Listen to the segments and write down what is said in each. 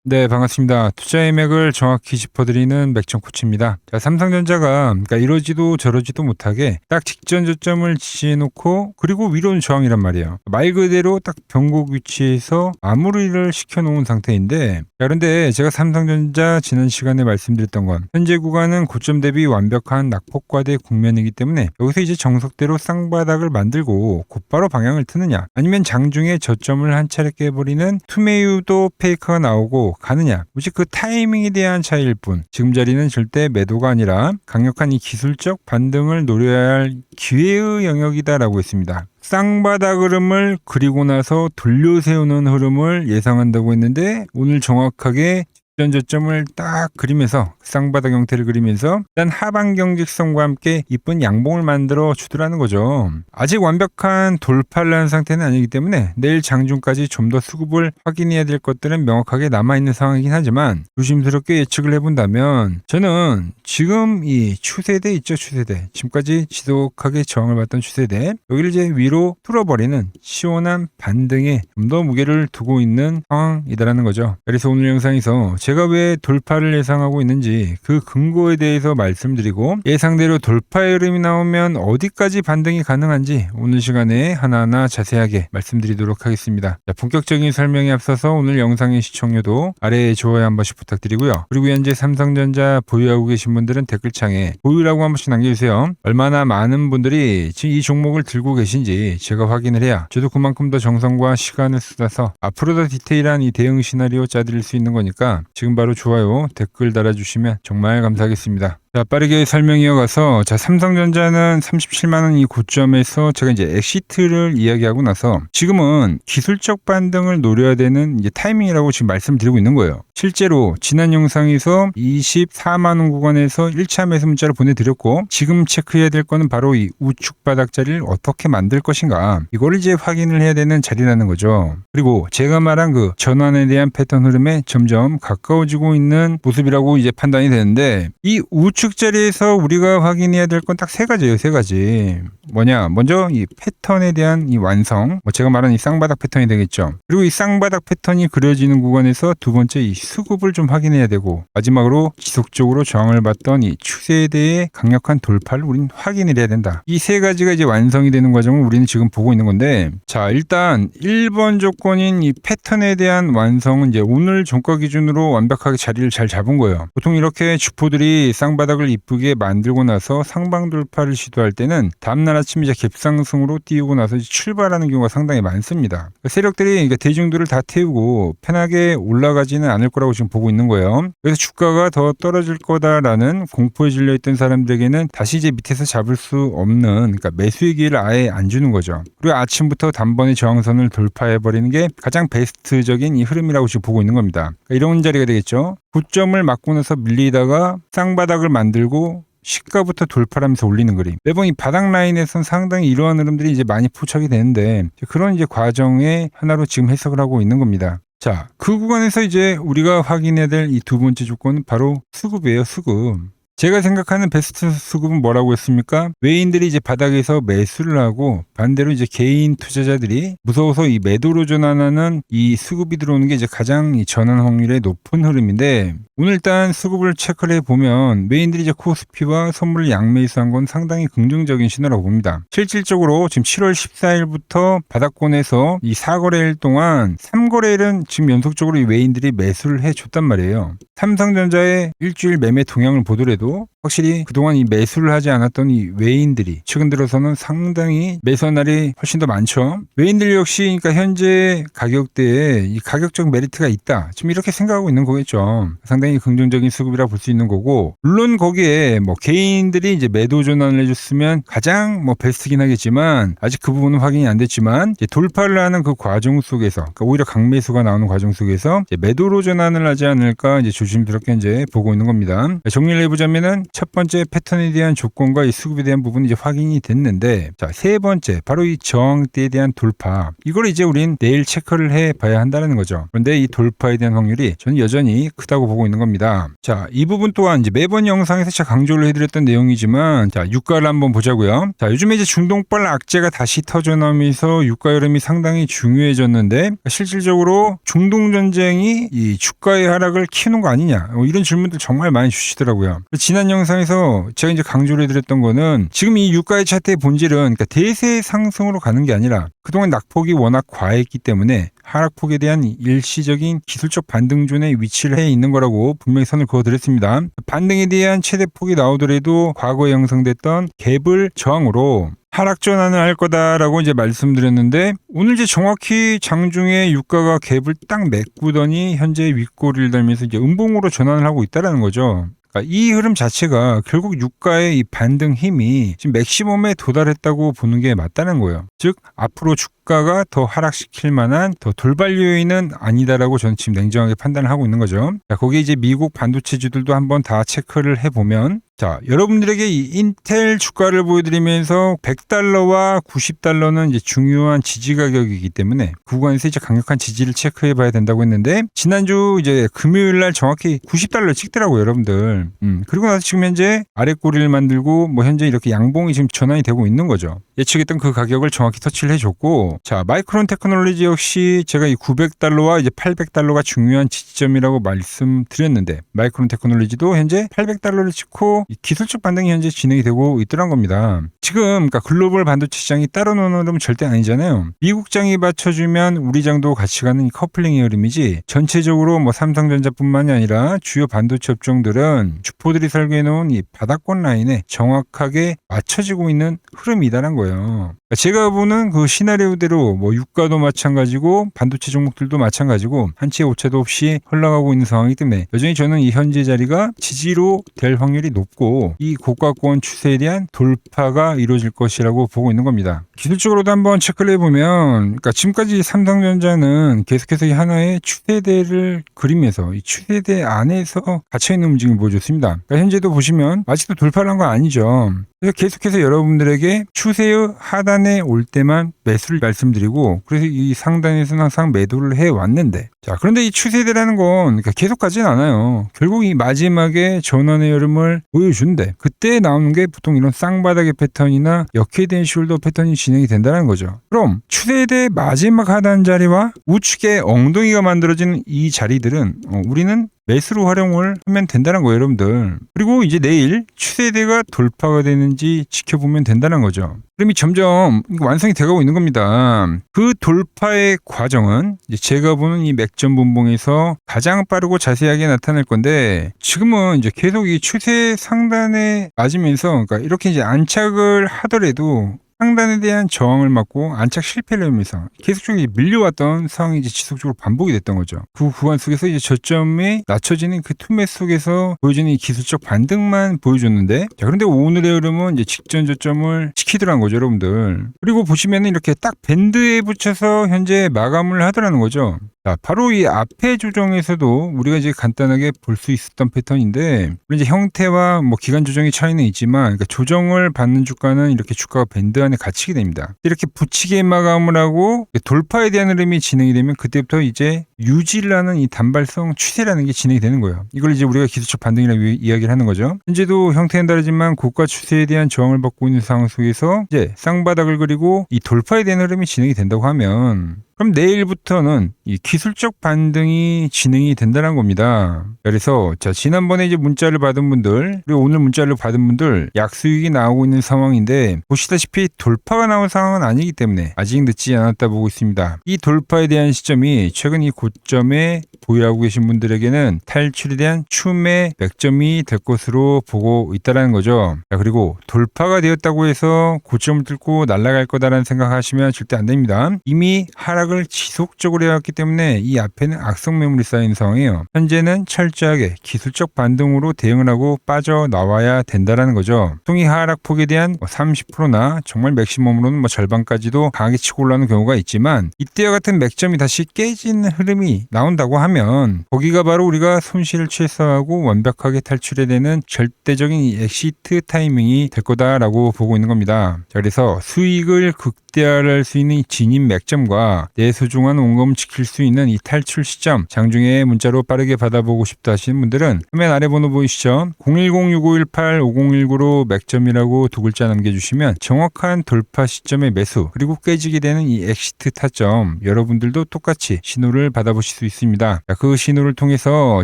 네, 반갑습니다. 투자의 맥을 정확히 짚어드리는 맥정 코치입니다. 자, 삼성전자가 이러지도 저러지도 못하게 딱 직전 저점을 지지해놓고 그리고 위로는 저항이란 말이에요. 말 그대로 딱 변곡 위치에서 마무리를 시켜놓은 상태인데, 자, 그런데 제가 삼성전자 지난 시간에 말씀드렸던 건 현재 구간은 고점 대비 완벽한 낙폭과대 국면이기 때문에 여기서 이제 정석대로 쌍바닥을 만들고 곧바로 방향을 트느냐, 아니면 장중에 저점을 한 차례 깨버리는 투매유도 페이커가 나오고 가느냐, 오직 그 타이밍에 대한 차이일 뿐, 지금 자리는 절대 매도가 아니라 강력한 이 기술적 반등을 노려야 할 기회의 영역이다라고 했습니다. 쌍바닥 흐름을 그리고 나서 돌려세우는 흐름을 예상한다고 했는데, 오늘 정확하게 직전 저점을 딱 그리면서 쌍바닥 형태를 그리면서 일단 하방 경직선과 함께 이쁜 양봉을 만들어 주더라는 거죠. 아직 완벽한 돌파를 한 상태는 아니기 때문에 내일 장중까지 좀 더 수급을 확인해야 될 것들은 명확하게 남아있는 상황이긴 하지만, 조심스럽게 예측을 해본다면 저는 지금 이 추세대 있죠, 추세대, 지금까지 지속하게 저항을 받던 추세대, 여기를 이제 위로 뚫어버리는 시원한 반등에 좀 더 무게를 두고 있는 상황이다라는 거죠. 그래서 오늘 영상에서 제가 왜 돌파를 예상하고 있는지 그 근거에 대해서 말씀드리고, 예상대로 돌파의 흐름이 나오면 어디까지 반등이 가능한지 오늘 시간에 하나하나 자세하게 말씀드리도록 하겠습니다. 자, 본격적인 설명에 앞서서 오늘 영상의 시청료도 아래에 좋아요 한 번씩 부탁드리고요. 그리고 현재 삼성전자 보유하고 계신 분들은 댓글창에 보유라고 한 번씩 남겨주세요. 얼마나 많은 분들이 지금 이 종목을 들고 계신지 제가 확인을 해야 저도 그만큼 더 정성과 시간을 쏟아서 앞으로 더 디테일한 이 대응 시나리오 짜드릴 수 있는 거니까 지금 바로 좋아요, 댓글 달아주시면 정말 감사하겠습니다. 자, 빠르게 설명 이어가서, 자, 삼성전자는 37만원 이 고점에서 제가 이제 엑시트를 이야기하고 나서 지금은 기술적 반등을 노려야 되는 이제 타이밍이라고 지금 말씀드리고 있는 거예요. 실제로 지난 영상에서 24만원 구간에서 1차 매수 문자를 보내드렸고, 지금 체크해야 될 거는 바로 이 우측 바닥 자리를 어떻게 만들 것인가, 이거를 이제 확인을 해야 되는 자리라는 거죠. 그리고 제가 말한 그 전환에 대한 패턴 흐름에 점점 가까워지고 있는 모습이라고 이제 판단이 되는데, 이 우측 자리에서 우리가 확인해야 될 건 딱 세 가지예요. 세 가지. 뭐냐? 먼저 이 패턴에 대한 이 완성, 제가 말한 이 쌍바닥 패턴이 되겠죠. 그리고 이 쌍바닥 패턴이 그려지는 구간에서 두 번째 이 수급을 좀 확인해야 되고, 마지막으로 지속적으로 저항을 받던 이 추세에 대해 강력한 돌파를 우리는 확인을 해야 된다. 이 세 가지가 이제 완성이 되는 과정을 우리는 지금 보고 있는 건데, 자, 일단 1번 조건인 이 패턴에 대한 완성은 이제 오늘 종가 기준으로 완벽하게 자리를 잘 잡은 거예요. 보통 이렇게 주포들이 쌍바닥을 이쁘게 만들고 나서 상방 돌파를 시도할 때는 다음날 아침 이제 갭상승으로 띄우고 나서 이제 출발하는 경우가 상당히 많습니다. 세력들이 대중들을 다 태우고 편하게 올라가지는 않을 거라고 지금 보고 있는 거예요. 그래서 주가가 더 떨어질 거다라는 공포에 질려있던 사람들에게는 다시 이제 밑에서 잡을 수 없는, 그러니까 매수의 기회를 아예 안 주는 거죠. 그리고 아침부터 단번에 저항선을 돌파해버리는 게 가장 베스트적인 이 흐름이라고 지금 보고 있는 겁니다. 그러니까 이런 자리가 되겠죠. 고점을 맞고 나서 밀리다가 쌍바닥을 만들고 시가부터 돌파하면서 올리는 그림. 매번 이 바닥 라인에선 상당히 이러한 흐름들이 이제 많이 포착이 되는데, 그런 이제 과정의 하나로 지금 해석을 하고 있는 겁니다. 자, 그 구간에서 이제 우리가 확인해야 될 이 두 번째 조건은 바로 수급이에요, 수급. 제가 생각하는 베스트 수급은 뭐라고 했습니까? 외인들이 이제 바닥에서 매수를 하고, 반대로 이제 개인 투자자들이 무서워서 이 매도로 전환하는 이 수급이 들어오는 게 이제 가장 이 전환 확률의 높은 흐름인데, 오늘 일단 수급을 체크를 해보면 외인들이 이제 코스피와 선물을 양매수한 건 상당히 긍정적인 신호라고 봅니다. 실질적으로 지금 7월 14일부터 바닥권에서 이 4거래일 동안 3거래일은 지금 연속적으로 이 외인들이 매수를 해줬단 말이에요. 삼성전자의 일주일 매매 동향을 보더라도 확실히 그동안 이 매수를 하지 않았던 이 외인들이 최근 들어서는 상당히 매수한 날이 훨씬 더 많죠. 외인들 역시 그러니까 현재 가격대에 이 가격적 메리트가 있다, 지금 이렇게 생각하고 있는 거겠죠. 상당히 긍정적인 수급이라 볼 수 있는 거고, 물론 거기에 개인들이 이제 매도 전환을 해줬으면 가장 베스트긴 하겠지만, 아직 그 부분은 확인이 안 됐지만, 이제 돌파를 하는 그 과정 속에서, 그러니까 오히려 강매수가 나오는 과정 속에서 이제 매도로 전환을 하지 않을까 이제 조심스럽게 이제 보고 있는 겁니다. 정리를 해보자면 그러면은 첫 번째 패턴에 대한 조건과 이 수급에 대한 부분이 이제 확인이 됐는데, 자, 세 번째 바로 이 저항대에 대한 돌파, 이걸 이제 우린 내일 체크를 해 봐야 한다는 거죠. 그런데 이 돌파에 대한 확률이 저는 여전히 크다고 보고 있는 겁니다. 자, 이 부분 또한 이제 매번 영상에서 제가 강조를 해드렸던 내용이지만, 자, 유가를 한번 보자고요. 자, 요즘에 이제 중동발 악재가 다시 터져나오면서 유가 흐름이 상당히 중요해졌는데, 실질적으로 중동 전쟁이 이 주가의 하락을 키우는 거 아니냐, 이런 질문들 정말 많이 주시더라고요. 지난 영상에서 제가 이제 강조를 해드렸던 거는, 지금 이 유가의 차트의 본질은 그러니까 대세 상승으로 가는 게 아니라 그동안 낙폭이 워낙 과했기 때문에 하락폭에 대한 일시적인 기술적 반등존에 위치를 해 있는 거라고 분명히 선을 그어드렸습니다. 반등에 대한 최대폭이 나오더라도 과거에 형성됐던 갭을 저항으로 하락 전환을 할 거다라고 이제 말씀드렸는데, 오늘 이제 정확히 장중에 유가가 갭을 딱 메꾸더니 현재 윗꼬리를 달면서 이제 음봉으로 전환을 하고 있다라는 거죠. 이 흐름 자체가 결국 유가의 이 반등 힘이 지금 맥시멈에 도달했다고 보는 게 맞다는 거예요. 즉 앞으로 주가가 더 하락시킬 만한 더 돌발 요인은 아니다라고 저는 지금 냉정하게 판단을 하고 있는 거죠. 자, 거기에 이제 미국 반도체주들도 한번 다 체크를 해보면, 자, 여러분들에게 이 인텔 주가를 보여드리면서 100달러와 90달러는 이제 중요한 지지 가격이기 때문에 그 구간에서 이제 강력한 지지를 체크해 봐야 된다고 했는데, 지난주 이제 금요일 날 정확히 90달러 찍더라고요, 여러분들. 그리고 나서 지금 현재 아래 꼬리를 만들고 뭐 현재 이렇게 양봉이 지금 전환이 되고 있는 거죠. 예측했던 그 가격을 정확히 터치를 해줬고, 자, 마이크론 테크놀로지 역시 제가 이 900달러와 이제 800달러가 중요한 지지점이라고 말씀드렸는데, 마이크론 테크놀로지도 현재 800달러를 찍고 이 기술적 반등이 현재 진행이 되고 있더란 겁니다. 지금 그러니까 글로벌 반도체 시장이 따로 노는 흐름은 절대 아니잖아요. 미국 장이 받쳐주면 우리 장도 같이 가는 이 커플링의 흐름이지, 전체적으로 뭐 삼성전자뿐만이 아니라 주요 반도체 업종들은 주포들이 설계해 놓은 이 바닥권 라인에 정확하게 맞춰지고 있는 흐름이다란 거예요. 제가 보는 그 시나리오대로 뭐 유가도 마찬가지고 반도체 종목들도 마찬가지고 한치의 오차도 없이 흘러가고 있는 상황이기 때문에 여전히 저는 이 현재 자리가 지지로 될 확률이 높고, 이 고가권 추세에 대한 돌파가 이루어질 것이라고 보고 있는 겁니다. 기술적으로도 한번 체크를 해보면, 그러니까 지금까지 삼성전자는 계속해서 이 하나의 추세대를 그리면서 이 추세대 안에서 갇혀있는 움직임을 보여줬습니다. 그러니까 현재도 보시면 아직도 돌파를 한 건 아니죠. 그래서 계속해서 여러분들에게 추세의 하단에 올 때만 매수를 말씀드리고, 그래서 이 상단에서는 항상 매도를 해왔는데, 자, 그런데 이 추세대라는 건 그러니까 계속 가진 않아요. 결국 이 마지막에 전환의 흐름을 보여준대. 그때 나오는 게 보통 이런 쌍바닥의 패턴이나 역회된 숄더 패턴이 진행이 된다는 거죠. 그럼 추세대 마지막 하단 자리와 우측에 엉덩이가 만들어지는 이 자리들은 우리는 매수로 활용을 하면 된다는 거예요, 여러분들. 그리고 이제 내일 추세대가 돌파가 되는지 지켜보면 된다는 거죠. 그럼 이 점점 완성이 돼가고 있는 겁니다. 그 돌파의 과정은 이제 제가 보는 이 맥점 분봉에서 가장 빠르고 자세하게 나타날 건데, 지금은 이제 계속 이 추세 상단에 맞으면서, 그러니까 이렇게 이제 안착을 하더라도 상단에 대한 저항을 맞고 안착 실패를 하면서 계속적으로 밀려왔던 상황이 이제 지속적으로 반복이 됐던 거죠. 그 구간 속에서 이제 저점이 낮춰지는 그 투매 속에서 보여지는 이 기술적 반등만 보여줬는데, 자, 그런데 오늘의 흐름은 이제 직전 저점을 지키더라는 거죠, 여러분들. 그리고 보시면은 이렇게 딱 밴드에 붙여서 현재 마감을 하더라는 거죠. 자, 바로 이 앞에 조정에서도 우리가 이제 간단하게 볼 수 있었던 패턴인데, 물론 이제 형태와 뭐 기간 조정의 차이는 있지만, 그러니까 조정을 받는 주가는 이렇게 주가가 밴드 안에 갇히게 됩니다. 이렇게 붙이게 마감을 하고 돌파에 대한 흐름이 진행이 되면 그때부터 이제 유지를 하는 이 단발성 추세라는 게 진행이 되는 거예요. 이걸 이제 우리가 기술적 반등이라고 이야기를 하는 거죠. 현재도 형태는 다르지만 고가 추세에 대한 저항을 받고 있는 상황 속에서 이제 쌍바닥을 그리고 이 돌파에 대한 흐름이 진행이 된다고 하면, 그럼 내일부터는 이 기술적 반등이 진행이 된다는 겁니다. 그래서 자, 지난번에 이제 문자를 받은 분들, 그리고 오늘 문자를 받은 분들 약수익이 나오고 있는 상황인데, 보시다시피 돌파가 나온 상황은 아니기 때문에 아직 늦지 않았다 보고 있습니다. 이 돌파에 대한 시점이 최근 이 고점에 보유하고 계신 분들에게는 탈출에 대한 추매 맥점이 될 것으로 보고 있다는 거죠. 자, 그리고 돌파가 되었다고 해서 고점을 뚫고 날아갈 거다라는 생각하시면 절대 안 됩니다. 이미 하락을 지속적으로 해왔기 때문에 이 앞에는 악성 매물이 쌓인 상황이에요. 현재는 철저하게 기술적 반등으로 대응을 하고 빠져나와야 된다는 거죠. 보통 이 하락폭에 대한 30%나 정말 맥시멈으로는 절반까지도 강하게 치고 올라오는 경우가 있지만, 이때와 같은 맥점이 다시 깨지는 흐름이 흐름이 나온다고 하면 거기가 바로 우리가 손실을 최소화하고 완벽하게 탈출해야 되는 절대적인 이 엑시트 타이밍이 될 거다라고 보고 있는 겁니다. 자, 그래서 수익을 극대화할 수 있는 진입 맥점과 내 소중한 원금을 지킬 수 있는 이 탈출 시점, 장중에 문자로 빠르게 받아보고 싶다 하시는 분들은 화면 아래 번호 보이시죠? 010-6518-5019로 맥점이라고 두 글자 남겨주시면 정확한 돌파 시점의 매수 그리고 깨지게 되는 이 엑시트 타점, 여러분들도 똑같이 신호를 받아보실 수 있습니다. 그 신호를 통해서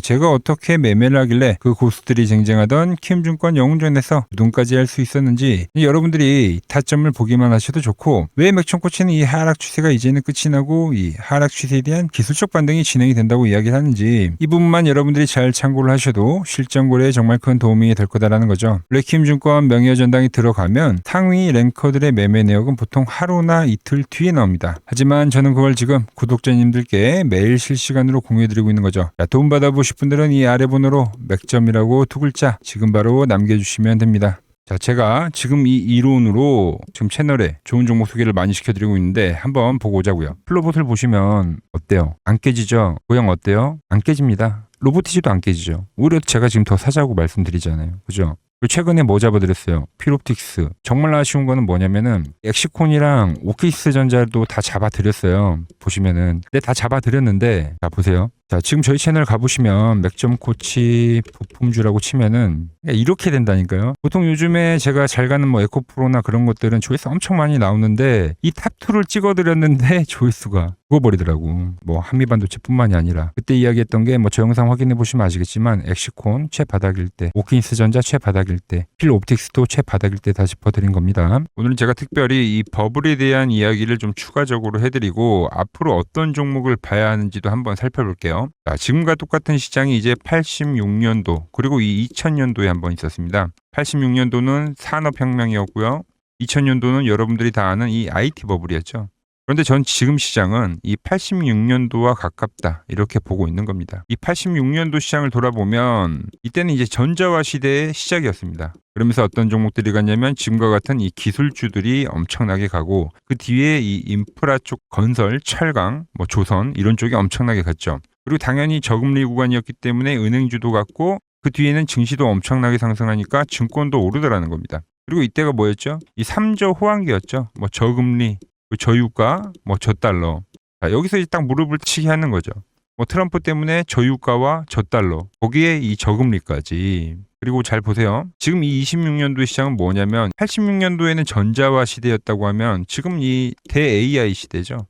제가 어떻게 매매를 하길래 그 고수들이 쟁쟁하던 키움증권 영웅전에서 눈까지 할 수 있었는지, 여러분들이 타점을 보기만 하셔도 좋고 왜 맥점코치는 이 하락 추세가 이제는 끝이 나고 이 하락 추세에 대한 기술적 반등이 진행이 된다고 이야기를 하는지, 이 부분만 여러분들이 잘 참고를 하셔도 실전 고려에 정말 큰 도움이 될 거다라는 거죠. 키움증권 명예의 전당에 들어가면 상위 랭커들의 매매 내역은 보통 하루나 이틀 뒤에 나옵니다. 하지만 저는 그걸 지금 구독자님들께 매일 실시간으로 공유해드리고 있는 거죠. 도움 받아보실 분들은 이 아래 번호로 맥점이라고 두 글자 지금 바로 남겨주시면 됩니다. 자, 제가 지금 이 이론으로 지금 채널에 좋은 종목 소개를 많이 시켜드리고 있는데 한번 보고 오자고요. 플로봇을 보시면 어때요? 안 깨지죠? 모양 어때요? 안 깨집니다. 로보티지도 안 깨지죠. 오히려 제가 지금 더 사자고 말씀드리잖아요. 그죠? 최근에 뭐 잡아드렸어요? 필옵틱스. 정말 아쉬운 거는 뭐냐면은 엑시콘이랑 오키스 전자도 다 잡아드렸어요. 보시면은. 근데 다 잡아드렸는데, 자 보세요. 자, 지금 저희 채널 가보시면 맥점 코치 부품주라고 치면은 이렇게 된다니까요. 보통 요즘에 제가 잘 가는 뭐 에코프로나 그런 것들은 조회수 엄청 많이 나오는데 이 탑2를 찍어드렸는데 조회수가 죽어버리더라고. 뭐 한미반도체뿐만이 아니라 그때 이야기했던 게 뭐 저 영상 확인해 보시면 아시겠지만 엑시콘 최바닥일 때, 오킨스 전자 최바닥일 때, 필옵틱스도 최바닥일 때 다 짚어드린 겁니다. 오늘은 제가 특별히 이 버블에 대한 이야기를 좀 추가적으로 해드리고 앞으로 어떤 종목을 봐야 하는지도 한번 살펴볼게요. 자, 지금과 똑같은 시장이 이제 86년도 그리고 이 2000년도에 한번 있었습니다. 86년도는 산업혁명이었고요. 2000년도는 여러분들이 다 아는 이 IT 버블이었죠. 그런데 전 지금 시장은 이 86년도와 가깝다 이렇게 보고 있는 겁니다. 이 86년도 시장을 돌아보면 이때는 이제 전자화 시대의 시작이었습니다. 그러면서 어떤 종목들이 갔냐면 지금과 같은 이 기술주들이 엄청나게 가고 그 뒤에 이 인프라 쪽 건설, 철강, 뭐 조선 이런 쪽이 엄청나게 갔죠. 그리고 당연히 저금리 구간이었기 때문에 은행주도 갔고 그 뒤에는 증시도 엄청나게 상승하니까 증권도 오르더라는 겁니다. 그리고 이때가 뭐였죠? 이 3조 호황기였죠. 뭐 저금리, 저유가, 뭐 저달러. 자, 여기서 이제 딱 무릎을 치게 하는 거죠. 뭐 트럼프 때문에 저유가와 저달러, 거기에 이 저금리까지. 그리고 잘 보세요. 지금 이 26년도 시장은 뭐냐면 86년도에는 전자화 시대였다고 하면 지금 이 대-AI 시대죠.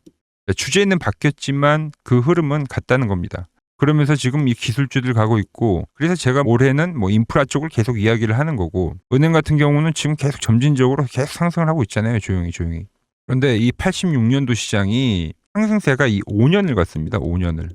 주제는 바뀌었지만 그 흐름은 같다는 겁니다. 그러면서 지금 이 기술주들 가고 있고, 그래서 제가 올해는 뭐 인프라 쪽을 계속 이야기를 하는 거고, 은행 같은 경우는 지금 계속 점진적으로 계속 상승을 하고 있잖아요. 조용히. 그런데 이 86년도 시장이 상승세가 이 5년을 갔습니다. 5년을.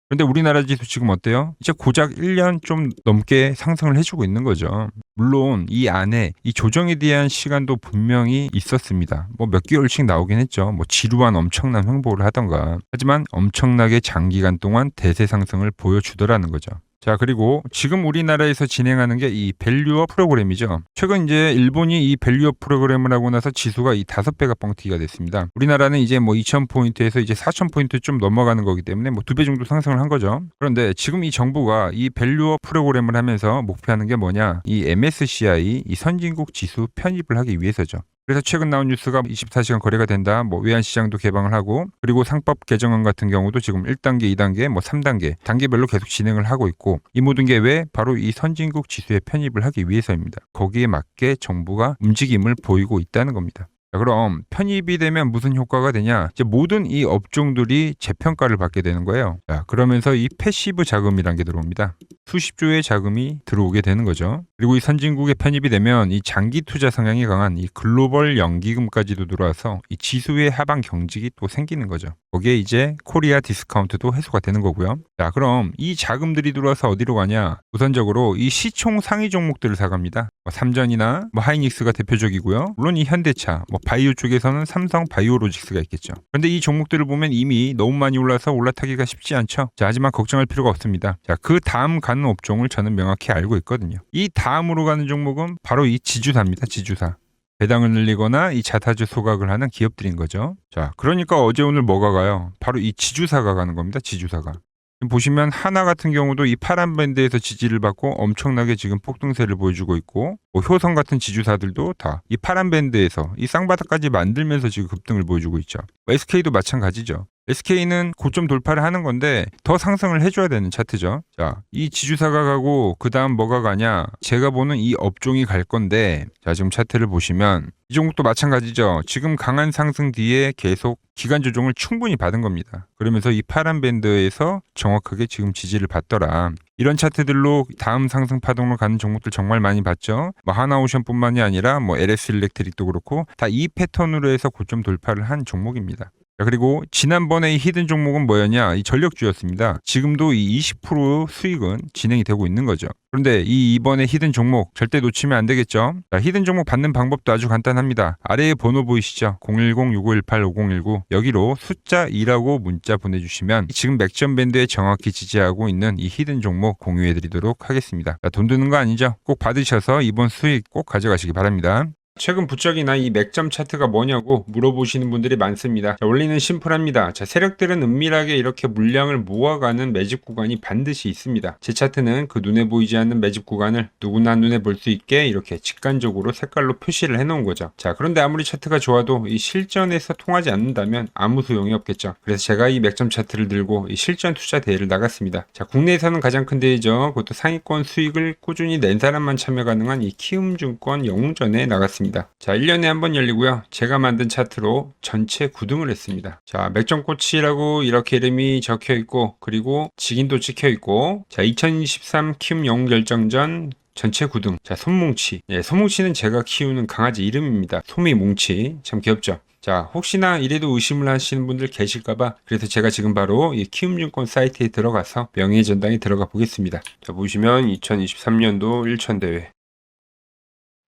그런데 우리나라 지수 지금 어때요? 이제 고작 1년 좀 넘게 상승을 해주고 있는 거죠. 물론 이 안에 이 조정에 대한 시간도 분명히 있었습니다. 뭐 몇 개월씩 나오긴 했죠. 뭐 지루한 엄청난 횡보를 하던가. 하지만 엄청나게 장기간 동안 대세 상승을 보여주더라는 거죠. 자, 그리고 지금 우리나라에서 진행하는 게 이 밸류업 프로그램이죠. 최근 이제 일본이 이 밸류업 프로그램을 하고 나서 지수가 이 5배가 뻥튀기가 됐습니다. 우리나라는 이제 뭐 2,000포인트에서 이제 4,000포인트 좀 넘어가는 거기 때문에 뭐 2배 정도 상승을 한 거죠. 그런데 지금 이 정부가 이 밸류업 프로그램을 하면서 목표하는 게 뭐냐? 이 MSCI 이 선진국 지수 편입을 하기 위해서죠. 그래서 최근 나온 뉴스가 24시간 거래가 된다. 뭐 외환시장도 개방을 하고, 그리고 상법 개정안 같은 경우도 지금 1단계, 2단계, 뭐 3단계, 단계별로 계속 진행을 하고 있고, 이 모든 게 왜? 바로 이 선진국 지수에 편입을 하기 위해서입니다. 거기에 맞게 정부가 움직임을 보이고 있다는 겁니다. 자, 그럼 편입이 되면 무슨 효과가 되냐? 이제 모든 이 업종들이 재평가를 받게 되는 거예요. 자, 그러면서 이 패시브 자금이라는 게 들어옵니다. 수십조의 자금이 들어오게 되는 거죠. 그리고 이 선진국에 편입이 되면 이 장기 투자 성향이 강한 이 글로벌 연기금까지도 들어와서 이 지수의 하방 경직이 또 생기는 거죠. 거기에 이제 코리아 디스카운트도 해소가 되는 거고요. 자, 그럼 이 자금들이 들어와서 어디로 가냐? 우선적으로 이 시총 상위 종목들을 사갑니다. 뭐 삼전이나 뭐 하이닉스가 대표적이고요. 물론 이 현대차, 뭐 바이오 쪽에서는 삼성 바이오로직스가 있겠죠. 그런데 이 종목들을 보면 이미 너무 많이 올라서 올라타기가 쉽지 않죠. 자, 하지만 걱정할 필요가 없습니다. 자, 그 다음 가는 업종을 저는 명확히 알고 있거든요. 이 다음으로 가는 종목은 바로 이 지주사입니다. 지주사. 배당을 늘리거나 이 자사주 소각을 하는 기업들인 거죠. 자, 그러니까 어제 오늘 뭐가 가요? 바로 이 지주사가 가는 겁니다. 지주사가. 지금 보시면 하나 같은 경우도 이 파란 밴드에서 지지를 받고 엄청나게 지금 폭등세를 보여주고 있고, 뭐 효성 같은 지주사들도 다 이 파란 밴드에서 이 쌍바닥까지 만들면서 지금 급등을 보여주고 있죠. SK도 마찬가지죠. SK는 고점 돌파를 하는 건데 더 상승을 해줘야 되는 차트죠. 자, 이 지주사가 가고 그 다음 뭐가 가냐? 제가 보는 이 업종이 갈 건데, 자, 지금 차트를 보시면 이 종목도 마찬가지죠. 지금 강한 상승 뒤에 계속 기간 조정을 충분히 받은 겁니다. 그러면서 이 파란 밴드에서 정확하게 지금 지지를 받더라. 이런 차트들로 다음 상승 파동으로 가는 종목들 정말 많이 봤죠. 뭐 하나오션뿐만이 아니라 뭐 LS 일렉트릭도 그렇고 다 이 패턴으로 해서 고점 돌파를 한 종목입니다. 자, 그리고 지난번에 이 히든 종목은 뭐였냐? 이 전력주였습니다. 지금도 이 20% 수익은 진행이 되고 있는 거죠. 그런데 이번에 히든 종목 절대 놓치면 안 되겠죠? 자, 히든 종목 받는 방법도 아주 간단합니다. 아래에 번호 보이시죠? 010-6518-5019 여기로 숫자 2라고 문자 보내주시면 지금 맥점 밴드에 정확히 지지하고 있는 이 히든 종목 공유해드리도록 하겠습니다. 자, 돈 드는 거 아니죠? 꼭 받으셔서 이번 수익 꼭 가져가시기 바랍니다. 최근 부쩍이나 이 맥점 차트가 뭐냐고 물어보시는 분들이 많습니다. 자, 원리는 심플합니다. 자, 세력들은 은밀하게 이렇게 물량을 모아가는 매집 구간이 반드시 있습니다. 제 차트는 그 눈에 보이지 않는 매집 구간을 누구나 눈에 볼 수 있게 이렇게 직관적으로 색깔로 표시를 해놓은 거죠. 자, 그런데 아무리 차트가 좋아도 이 실전에서 통하지 않는다면 아무 소용이 없겠죠. 그래서 제가 이 맥점 차트를 들고 이 실전 투자 대회를 나갔습니다. 자, 국내에서는 가장 큰 대회죠. 그것도 상위권 수익을 꾸준히 낸 사람만 참여 가능한 이 키움증권 영웅전에 나갔습니다. 자, 1년에 한 번 열리고요. 제가 만든 차트로 전체 9등을 했습니다. 자, 맥점코치라고 이렇게 이름이 적혀 있고, 그리고 직인도 찍혀 있고, 자, 2023 키움 영웅 결정전 전체 9등. 자, 손뭉치. 예, 손뭉치는 제가 키우는 강아지 이름입니다. 소미뭉치. 참 귀엽죠? 자, 혹시나 이래도 의심을 하시는 분들 계실까봐 그래서 제가 지금 바로 이 키움증권 사이트에 들어가서 명예의 전당에 들어가 보겠습니다. 자, 보시면 2023년도 1천대회.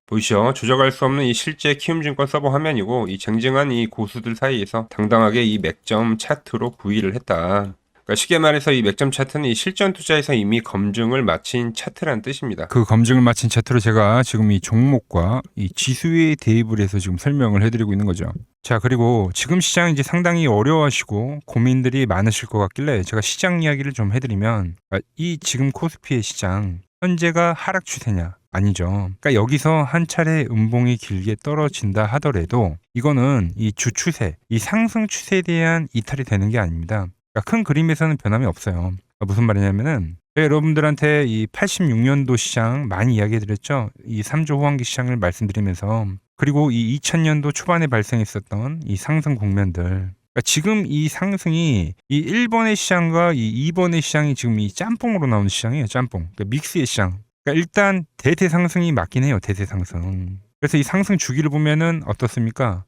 보이시죠? 조작할 수 없는 이 실제 키움증권 서버 화면이고, 이 쟁쟁한 이 고수들 사이에서 당당하게 이 맥점 차트로 구의를 했다. 그러니까 쉽게 말해서 이 맥점 차트는 이 실전 투자에서 이미 검증을 마친 차트란 뜻입니다. 그 검증을 마친 차트로 제가 지금 이 종목과 이 지수에 대입을 해서 지금 설명을 해드리고 있는 거죠. 자, 그리고 지금 시장 이제 상당히 어려워하시고 고민들이 많으실 것 같길래 제가 시장 이야기를 좀 해드리면, 이 지금 코스피의 시장 현재가 하락 추세냐? 아니죠. 그러니까 여기서 한 차례 음봉이 길게 떨어진다 하더라도 이거는 이 주추세, 이 상승 추세에 대한 이탈이 되는 게 아닙니다. 그러니까 큰 그림에서는 변함이 없어요. 그러니까 무슨 말이냐면은 여러분들한테 이 86년도 시장 많이 이야기해드렸죠. 이 3조 호황기 시장을 말씀드리면서, 그리고 이 2000년도 초반에 발생했었던 이 상승 국면들. 그러니까 지금 이 상승이 이 1번의 시장과 이 2번의 시장이 지금 이 짬뽕으로 나오는 시장이에요. 짬뽕. 그러니까 믹스의 시장. 그러니까 일단 대세 상승이 맞긴 해요. 대세 상승. 그래서 이 상승 주기를 보면은 어떻습니까?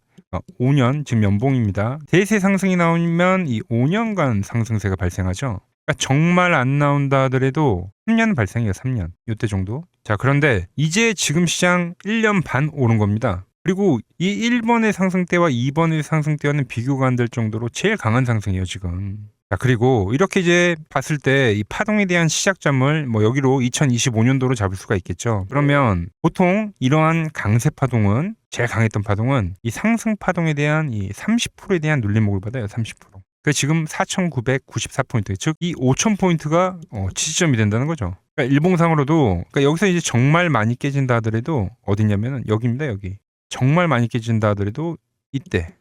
5년 지금 연봉입니다. 대세 상승이 나오면 이 5년간 상승세가 발생하죠. 그러니까 정말 안 나온다 하더라도 3년 발생해요. 3년. 이때 정도. 자, 그런데 이제 지금 시장 1년 반 오른 겁니다. 그리고 이 1번의 상승 때와 2번의 상승 때와는 비교가 안 될 정도로 제일 강한 상승이에요, 지금. 자, 그리고 이렇게 이제 봤을 때 이 파동에 대한 시작점을 뭐 여기로 2025년도로 잡을 수가 있겠죠. 그러면 보통 이러한 강세 파동은, 제일 강했던 파동은 이 상승 파동에 대한 이 30%에 대한 눌림목을 받아요. 30%. 그 지금 4,994포인트, 즉 이 5,000포인트가 지지점이 된다는 거죠. 그러니까 일봉상으로도, 그러니까 여기서 이제 정말 많이 깨진다 하더라도 어디냐면은 여기입니다. 여기. 정말 많이 깨진다 하더라도 이때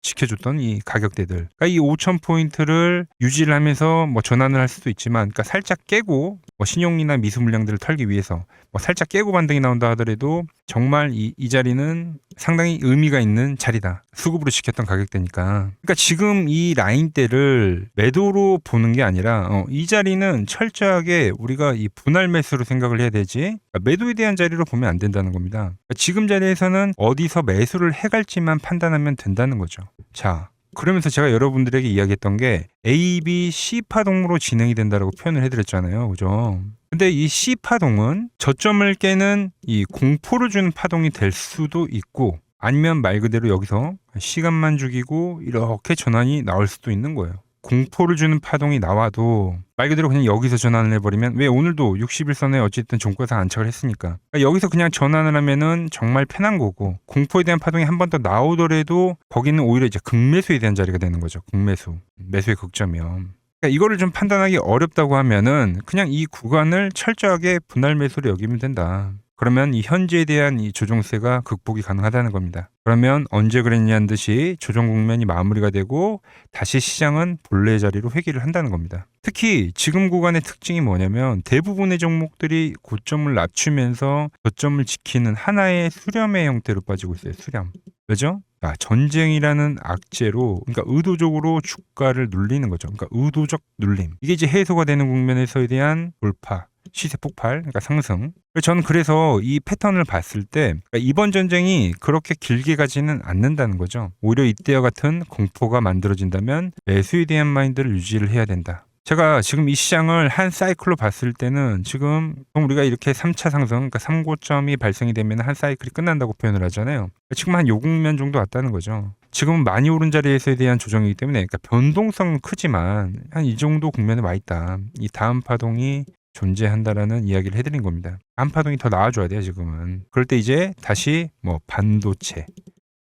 지켜줬던 이 가격대들. 그러니까 이 5,000포인트를 유지를 하면서 뭐 전환을 할 수도 있지만, 그러니까 살짝 깨고 뭐 신용이나 미수 물량들을 털기 위해서 뭐 살짝 깨고 반등이 나온다 하더라도 정말 이 자리는 상당히 의미가 있는 자리다. 수급으로 지켰던 가격대니까. 그러니까 지금 이 라인대를 매도로 보는 게 아니라 이 자리는 철저하게 우리가 이 분할 매수로 생각을 해야 되지, 그러니까 매도에 대한 자리로 보면 안 된다는 겁니다. 그러니까 지금 자리에서는 어디서 매수를 해갈지만 판단하면 된다는 거죠. 자, 그러면서 제가 여러분들에게 이야기했던 게 A, B, C 파동으로 진행이 된다라고 표현을 해드렸잖아요. 그죠? 근데 이 C 파동은 저점을 깨는 이 공포를 주는 파동이 될 수도 있고, 아니면 말 그대로 여기서 시간만 죽이고 이렇게 전환이 나올 수도 있는 거예요. 공포를 주는 파동이 나와도 말 그대로 그냥 여기서 전환을 해버리면, 왜 오늘도 60일선에 어쨌든 종가상 안착을 했으니까, 그러니까 여기서 그냥 전환을 하면은 정말 편한 거고, 공포에 대한 파동이 한 번 더 나오더라도 거기는 오히려 이제 극매수에 대한 자리가 되는 거죠. 극매수, 매수의 극점이요. 그러니까 이거를 좀 판단하기 어렵다고 하면은 그냥 이 구간을 철저하게 분할 매수로 여기면 된다. 그러면 이 현재에 대한 이 조정세가 극복이 가능하다는 겁니다. 그러면 언제 그랬냐는 듯이 조정 국면이 마무리가 되고 다시 시장은 본래 자리로 회귀를 한다는 겁니다. 특히 지금 구간의 특징이 뭐냐면 대부분의 종목들이 고점을 낮추면서 저점을 지키는 하나의 수렴의 형태로 빠지고 있어요. 수렴. 왜죠? 전쟁이라는 악재로, 그러니까 의도적으로 주가를 눌리는 거죠. 그러니까 의도적 눌림. 이게 이제 해소가 되는 국면에서에 대한 돌파, 시세 폭발, 그러니까 상승. 저는 그래서 이 패턴을 봤을 때 그러니까 이번 전쟁이 그렇게 길게 가지는 않는다는 거죠. 오히려 이때와 같은 공포가 만들어진다면 매수에 대한 마인드를 유지를 해야 된다. 제가 지금 이 시장을 한 사이클로 봤을 때는 지금 우리가 이렇게 3차 상승, 그러니까 3고점이 발생이 되면 한 사이클이 끝난다고 표현을 하잖아요. 지금 한 요 국면 정도 왔다는 거죠. 지금은 많이 오른 자리에서에 대한 조정이기 때문에, 그러니까 변동성은 크지만 한 이 정도 국면에 와 있다. 이 다음 파동이 존재한다라는 이야기를 해드린 겁니다. 다음 파동이 더 나와줘야 돼요, 지금은. 그럴 때 이제 다시 뭐 반도체,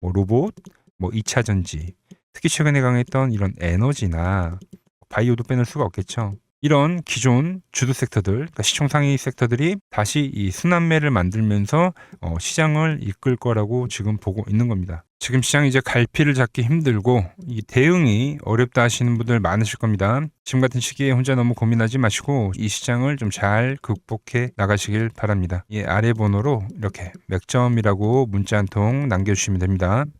뭐 로봇, 뭐 2차 전지, 특히 최근에 강했던 이런 에너지나 바이오도 빼놓을 수가 없겠죠. 이런 기존 주도 섹터들, 그러니까 시총 상위 섹터들이 다시 이 순환매를 만들면서 시장을 이끌 거라고 지금 보고 있는 겁니다. 지금 시장이 이제 갈피를 잡기 힘들고 이 대응이 어렵다 하시는 분들 많으실 겁니다. 지금 같은 시기에 혼자 너무 고민하지 마시고 이 시장을 좀 잘 극복해 나가시길 바랍니다. 이 아래 번호로 이렇게 맥점이라고 문자 한 통 남겨주시면 됩니다.